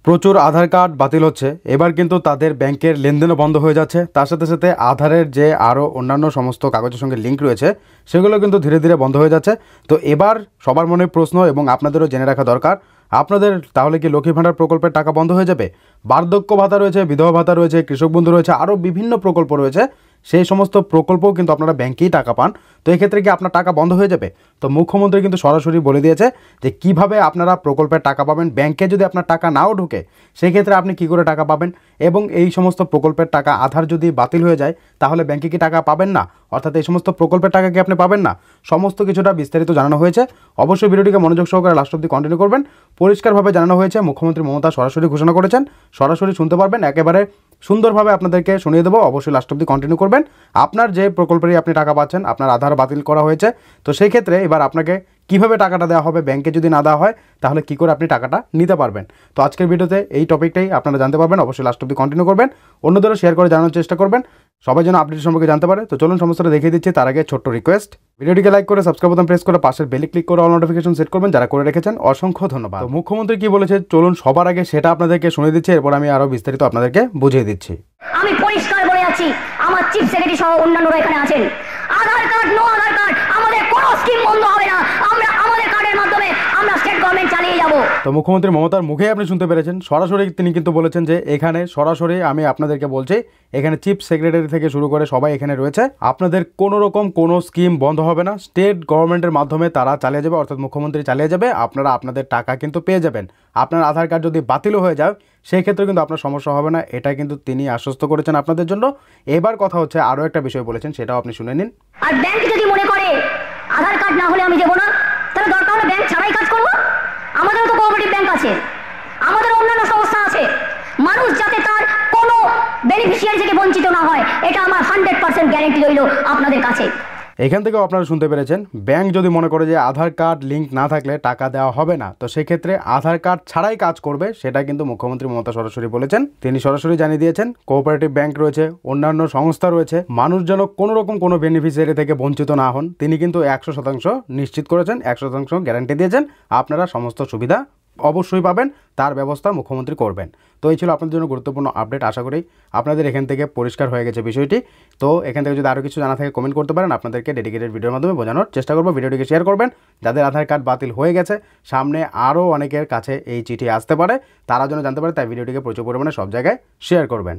প্রচুর আধার কার্ড বাতিল হচ্ছে। এবার কিন্তু তাদের ব্যাংকের লেনদেনও বন্ধ হয়ে যাচ্ছে। তার সাথে সাথে আধারের যে আরও অন্যান্য সমস্ত কাগজের সঙ্গে লিঙ্ক রয়েছে সেগুলো কিন্তু ধীরে ধীরে বন্ধ হয়ে যাচ্ছে। তো এবার সবার মনে প্রশ্ন এবং আপনাদেরও জেনে রাখা দরকার, আপনাদের তাহলে কি লক্ষ্মী ভাণ্ডার প্রকল্পের টাকা বন্ধ হয়ে যাবে? বার্ধক্য ভাতা রয়েছে, বিধবা ভাতা রয়েছে, কৃষক বন্ধু রয়েছে, আরও বিভিন্ন প্রকল্প রয়েছে। সেই সমস্ত প্রকল্পও কিন্তু আপনারা ব্যাংকেই টাকা পান। তো এক্ষেত্রে কি আপনার টাকা বন্ধ হয়ে যাবে? তো মুখ্যমন্ত্রী কিন্তু সরাসরি বলে দিয়েছে যে কিভাবে আপনারা প্রকল্পের টাকা পাবেন। ব্যাংকে যদি আপনার টাকা নাও ঢোকে সেক্ষেত্রে আপনি কী করে টাকা পাবেন, এবং এই সমস্ত প্রকল্পের টাকা আধার যদি বাতিল হয়ে যায় তাহলে ব্যাংকে কি টাকা পাবেন না, অর্থাৎ এই সমস্ত প্রকল্পের টাকা কি আপনি পাবেন না, সমস্ত কিছুটা বিস্তারিত জানানো হয়েছে। অবশ্যই ভিডিওটিকে মনোযোগ সহকারে লাস্ট অবধি কন্টিনিউ করবেন। পরিষ্কারভাবে জানানো হয়েছে, মুখ্যমন্ত্রী মমতা সরাসরি ঘোষণা করেছেন, সরাসরি শুনতে পারবেন, একেবারে সুন্দরভাবে আপনাদেরকে শুনিয়ে দেবো। অবশ্যই লাস্ট অবধি কন্টিনিউ করবেন। আপনার যে প্রকল্পেরই আপনি টাকা পাচ্ছেন, আপনার আধার বাতিল করা হয়েছে, তো সেই ক্ষেত্রে এবার আপনাকে কিভাবে টাকাটা দেওয়া হবে, ব্যাংকে যদি না দেওয়া হয় তাহলে কী করে আপনি টাকাটা নিতে পারবেন। তো আজকের ভিডিওতে এই টপিকটাই আপনারা জানতে পারবেন। অবশ্যই লাস্ট অবধি কন্টিনিউ করবেন, অন্যদেরও শেয়ার করে জানানোর চেষ্টা করবেন, সবাই যেন আপডেট সম্পর্কে জানতে পারে। তো চলুন সমস্তটা দেখিয়ে দিচ্ছি। তার আগে ছোট্ট রিকোয়েস্ট, ভিডিওটিকে লাইক করে সাবস্ক্রাইব বাটন প্রেস করে পাশের বেলে ক্লিক করে অল নোটিফিকেশন সেট করবেন যারা করে রেখেছেন, অসংখ্য ধন্যবাদ। তো মুখ্যমন্ত্রী কি বলেছে চলুন সবার আগে সেটা আপনাদেরকে শুনে দিচ্ছি, এরপর আমি আরও বিস্তারিত আপনাদেরকে বুঝিয়ে দিচ্ছি। আমি পরিষ্কার বলে যাচ্ছি, আমার চিফ সেক্রেটারি সহ অন্যান্যরা এখানে আছেন, আধার কার্ড নো আধার কার্ড আমাদের কোনো স্কিম বন্ধ হবে না। আমরা আমাদের কার্ডের মাধ্যমে আমরা স্টেট গভর্নমেন্ট চালিয়ে যাব। তো মুখ্যমন্ত্রী মমতার মুখে আপনি শুনতে পেরেছেন, সরাসরি তিনি কিন্তু বলেছেন যে এখানে সরাসরি আমি আপনাদেরকে বলছি, এখানে চিফ সেক্রেটারি থেকে শুরু করে সবাই এখানে রয়েছে, আপনাদের কোনো রকম কোনো স্কিম বন্ধ হবে না, স্টেট গভর্নমেন্টের মাধ্যমে তারা চালিয়ে যাবে, অর্থাৎ মুখ্যমন্ত্রী চালিয়ে যাবে, আপনারা আপনাদের টাকা কিন্তু পেয়ে যাবেন। আপনার আধার কার্ড যদি বাতিলও হয়ে যায় সেই ক্ষেত্রে কিন্তু আপনার সমস্যা হবে না, এটা কিন্তু তিনি আশ্বস্ত করেছেন আপনাদের জন্য। এবার কথা হচ্ছে আরও একটা বিষয় বলেছেন, সেটাও আপনি শুনে নিন। আর ব্যাংক যদি মনে করে আধার কার্ড না হলে আমি দেবো না, তাহলে দরকার হলে ব্যাংক ছাড়াই কাজ করবো। আমাদেরও তো কোঅপারেটিভ ব্যাংক আছে, আমাদের অন্যান্য সংস্থা আছে। মানুষ যাতে তার কোনো বেনিফিশিয়ারি থেকে বঞ্চিত না হয়, এটা আমার 100% গ্যারেন্টি রইল আপনাদের কাছে। এখান থেকেও আপনারা শুনতে পেরেছেন, ব্যাংক যদি মনে করে যে আধার কার্ড লিঙ্ক না থাকলে টাকা দেওয়া হবে না, তো সেক্ষেত্রে আধার কার্ড ছাড়াই কাজ করবে, সেটা কিন্তু মুখ্যমন্ত্রী মমতা সরাসরি বলেছেন। তিনি সরাসরি জানিয়ে দিয়েছেন কোঅপারেটিভ ব্যাংক রয়েছে, অন্যান্য সংস্থা রয়েছে, মানুষ যেন কোনো রকম কোনো বেনিফিশিয়ারি থেকে বঞ্চিত না হন। তিনি কিন্তু 100% নিশ্চিত করেছেন, 100% গ্যারান্টি দিয়েছেন, আপনারা সমস্ত সুবিধা অবশ্যই পাবেন, তার ব্যবস্থা মুখ্যমন্ত্রী করবেন। তো এই ছিল আপনাদের জন্য গুরুত্বপূর্ণ আপডেট। আশা করি আপনাদের এখান থেকে পরিষ্কার হয়ে গেছে বিষয়টি। তো এখান থেকে যদি আরও কিছু জানা থাকে কমেন্ট করতে পারেন, আপনাদেরকে ডেডিকেটেড ভিডিওর মাধ্যমে বোঝানোর চেষ্টা করবো। ভিডিওটিকে শেয়ার করবেন, যাদের আধার কার্ড বাতিল হয়ে গেছে, সামনে আরও অনেকের কাছে এই চিঠি আসতে পারে, তারা যেন জানতে পারে, তাই ভিডিওটিকে প্রচুর পরিমাণে সব জায়গায় শেয়ার করবেন।